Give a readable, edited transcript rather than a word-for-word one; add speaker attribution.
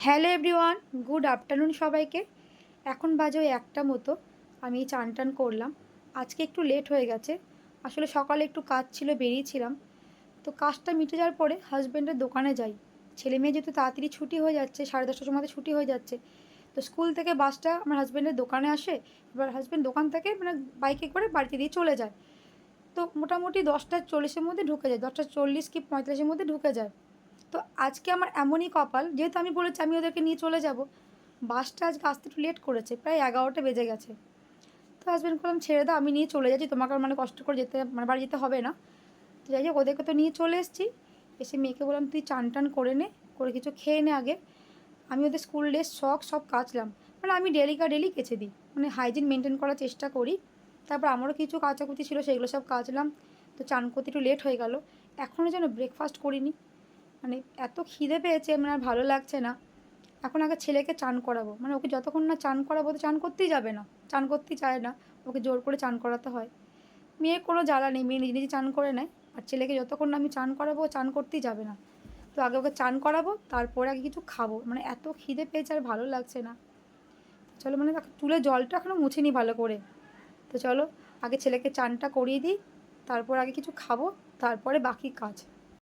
Speaker 1: Hello everyone, good afternoon সবাইকে। এখন বাজে ওই ১টা মতো। আমি চান টান করলাম। আজকে একটু লেট হয়ে গেছে। আসলে সকালে একটু কাজ ছিল, বেরিয়েছিলাম। তো কাজটা মিটে যাওয়ার পরে হাসব্যান্ডের দোকানে যাই। ছেলে মেয়ে যেহেতু তাড়াতাড়ি ছুটি হয়ে যাচ্ছে, 10:30টার সময় ছুটি হয়ে যাচ্ছে। তো স্কুল থেকে বাসটা আমার হাসব্যান্ডের দোকানে আসে। এবার হাসব্যান্ড দোকান থেকে মানে বাইকে করে বাড়িতে দিয়ে চলে যায়। তো মোটামুটি 10:40-এর মধ্যে ঢুকে যায়। 10:40 কি 45-এর মধ্যে ঢুকে যায়। তো আজকে আমার এমনই কপাল, যেহেতু আমি বলেছি আমি ওদেরকে নিয়ে চলে যাব, বাসটা আজকে আসতে একটু লেট করেছে, প্রায় 11টা বেজে গেছে। তো হাসব্যান্ডকে বললাম ছেড়ে দাও, আমি নিয়ে চলে যাচ্ছি, তোমাকে আর মানে কষ্ট করে যেতে মানে বাড়ি যেতে হবে না। তো যাই হোক, ওদেরকে তো নিয়ে চলে এসেছি। এসে মেয়েকে বললাম তুই চান টান করে নে, করে কিছু খেয়ে নে আগে। আমি ওদের স্কুল ড্রেস সব কাচলাম। মানে আমি ডেলি কেচে দিই, মানে হাইজিন মেনটেন করার চেষ্টা করি। তারপর আমারও কিছু কাচাকুচি ছিল, সেগুলো সব কাচলাম। তো চান করতে একটু লেট হয়ে গেল। এখনও যেন ব্রেকফাস্ট করিনি। মানে এত খিদে পেয়েছে, মানে আর ভালো লাগছে না। এখন আগে ছেলেকে চান করাবো, মানে ওকে যতক্ষণ না চান করাবো তো চান করতেই যাবে না, চান করতেই চায় না। ওকে জোর করে চান করাতে হয়। মেয়ের কোনো জ্বালা নেই, মেয়ে নিজে নিজে চান করে নেয়। আর ছেলেকে যতক্ষণ না আমি চান করাবো ও চান করতেই যাবে না। তো আগে ওকে চান করাবো, তারপরে আগে কিছু খাবো। মানে এত খিদে পেয়েছে আর ভালো লাগছে না। চলো, মানে চুলে জলটা এখনও মুছিনি ভালো করে। তো চলো আগে ছেলেকে চানটা করিয়ে দিই, তারপর আগে কিছু খাবো, তারপরে বাকি কাজ।